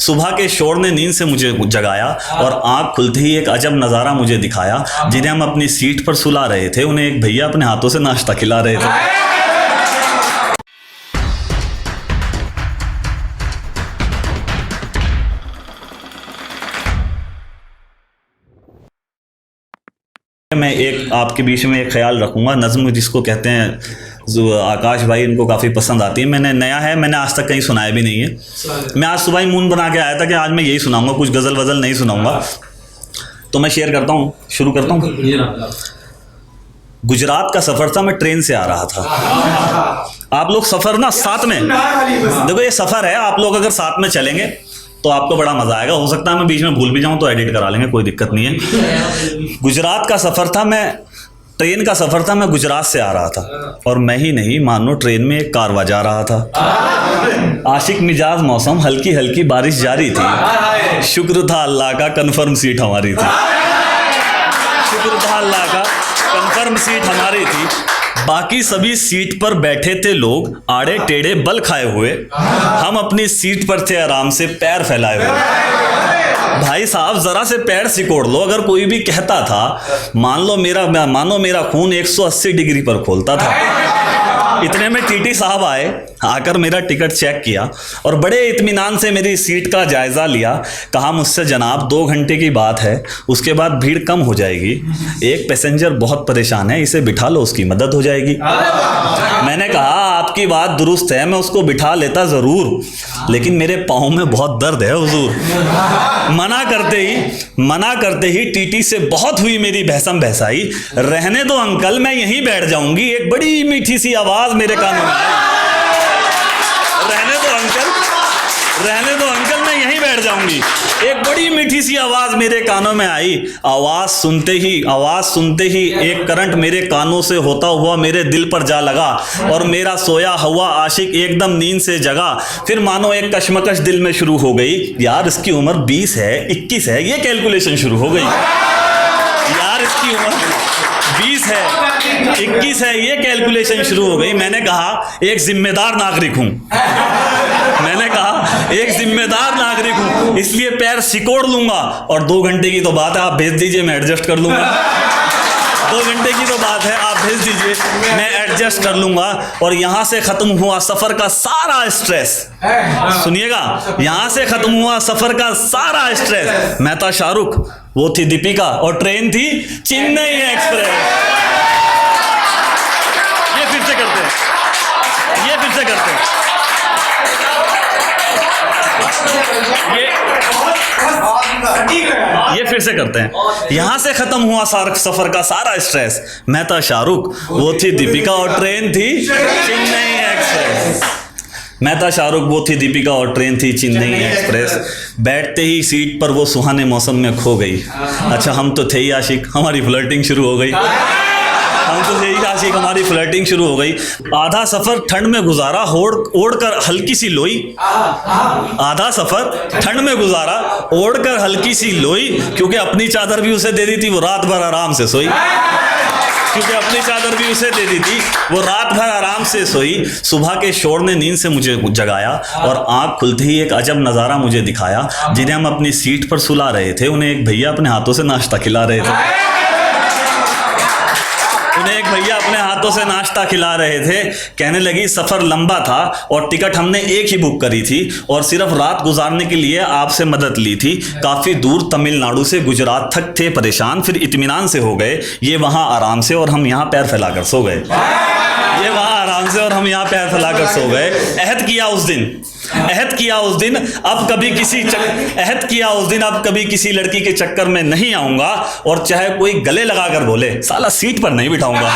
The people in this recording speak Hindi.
सुबह के शोर ने नींद से मुझे जगाया और आंख खुलते ही एक अजब नज़ारा मुझे दिखाया। जिन्हें हम अपनी सीट पर सुला रहे थे, उन्हें एक भैया अपने हाथों से नाश्ता खिला रहे थे। मैं एक आपके बीच में एक ख्याल रखूंगा, नज़्म जिसको कहते हैं, जो आकाश भाई इनको काफ़ी पसंद आती है। मैंने नया है, मैंने आज तक कहीं सुनाया भी नहीं है। मैं आज सुबह ही मून बना के आया था कि आज मैं यही सुनाऊंगा, कुछ गज़ल वज़ल नहीं सुनाऊंगा। तो मैं शेयर करता हूँ, शुरू करता हूँ। गुजरात का सफ़र था, मैं ट्रेन से आ रहा था। आप लोग सफ़र ना साथ में देखो, ये सफ़र है, आप लोग अगर साथ में चलेंगे तो आपको बड़ा मज़ा आएगा। हो सकता है मैं बीच में भूल भी जाऊं तो एडिट करा लेंगे, कोई दिक्कत नहीं है। गुजरात का सफ़र था, मैं ट्रेन का सफ़र था, मैं गुजरात से आ रहा था और मैं ही नहीं मानो ट्रेन में एक कारवां जा रहा था। आशिक मिजाज मौसम, हल्की हल्की बारिश जारी थी। शुक्र था अल्लाह का कन्फर्म सीट हमारी थी। शुक्र था अल्लाह का कन्फर्म सीट हमारी थी। बाकी सभी सीट पर बैठे थे लोग आड़े टेढ़े बल खाए हुए। हम अपनी सीट पर थे आराम से पैर फैलाए हुए। भाई साहब जरा से पैर सिकोड़ लो, अगर कोई भी कहता था मानो मेरा खून 180 डिग्री पर खोलता था। इतने में टीटी साहब आए, आकर मेरा टिकट चेक किया और बड़े इत्मीनान से मेरी सीट का जायज़ा लिया। कहा मुझसे, जनाब 2 घंटे की बात है, उसके बाद भीड़ कम हो जाएगी। एक पैसेंजर बहुत परेशान है, इसे बिठा लो, उसकी मदद हो जाएगी। मैंने कहा आपकी बात दुरुस्त है, मैं उसको बिठा लेता ज़रूर, लेकिन मेरे पाँव में बहुत दर्द है हुजूर। मना करते ही टीटी से बहुत हुई मेरी बहसम बहसाई। रहने दो अंकल, मैं यहीं बैठ जाऊंगी। एक बड़ी मीठी सी आवाज़ मेरे कानों में आई। रहने दो अंकल, मैं यहीं बैठ जाऊंगी। एक बड़ी मीठी सी आवाज़ मेरे कानों में आई। आवाज़ सुनते ही एक करंट मेरे कानों से होता हुआ मेरे दिल पर जा लगा और मेरा सोया हुआ आशिक एकदम नींद से जगा। फिर मानो एक कशमकश दिल में शुरू हो गई। यार इसकी उम्र 20 है 21 है, ये कैलकुलेशन शुरू हो गई। यार इसकी उम्र 20 है 21 है, ये कैलकुलेशन शुरू हो गई। मैंने कहा एक जिम्मेदार नागरिक हूं, इसलिए पैर सिकोड़ लूंगा। और 2 घंटे की तो बात है, आप भेज दीजिए, मैं एडजस्ट कर लूंगा। 2 घंटे की तो बात है, आप भेज दीजिए, मैं एडजस्ट कर लूंगा। और यहां से खत्म हुआ सफर का सारा स्ट्रेस। सुनिएगा, यहां से खत्म हुआ सफर का सारा स्ट्रेस। मैं था शाहरुख, वो थी दीपिका और ट्रेन थी चेन्नई एक्सप्रेस। ये फिर से करते हैं। यहां से खत्म हुआ सफर का सारा स्ट्रेस। मैं था शाहरुख, वो थी दीपिका और ट्रेन थी चेन्नई एक्सप्रेस। मैं था शाहरुख, वो थी दीपिका और ट्रेन थी चेन्नई एक्सप्रेस। बैठते ही सीट पर वो सुहाने मौसम में खो गई। अच्छा हम तो थे ही आशिक, हमारी फ्लर्टिंग शुरू हो गई। आधा सफर ठंड में गुजारा, ओढ़कर हल्की सी लोई। क्योंकि अपनी चादर भी उसे दे दी थी, वो रात भर आराम से सोई। सुबह के शोर ने नींद से मुझे जगाया और आंख खुलते ही एक अजब नज़ारा मुझे दिखाया। जिन्हें हम अपनी सीट पर सुला रहे थे, उन्हें एक भैया अपने हाथों से नाश्ता खिला रहे थे। कहने लगी सफ़र लंबा था और टिकट हमने एक ही बुक करी थी और सिर्फ रात गुजारने के लिए आपसे मदद ली थी। काफ़ी दूर तमिलनाडु से गुजरात तक थे परेशान, फिर इत्मीनान से हो गए। ये वहाँ आराम से और हम यहाँ पैर फैलाकर सो गए। अहद किया उस दिन अब कभी किसी लड़की के चक्कर में नहीं आऊंगा, और चाहे कोई गले लगाकर बोले साला सीट पर नहीं बिठाऊंगा।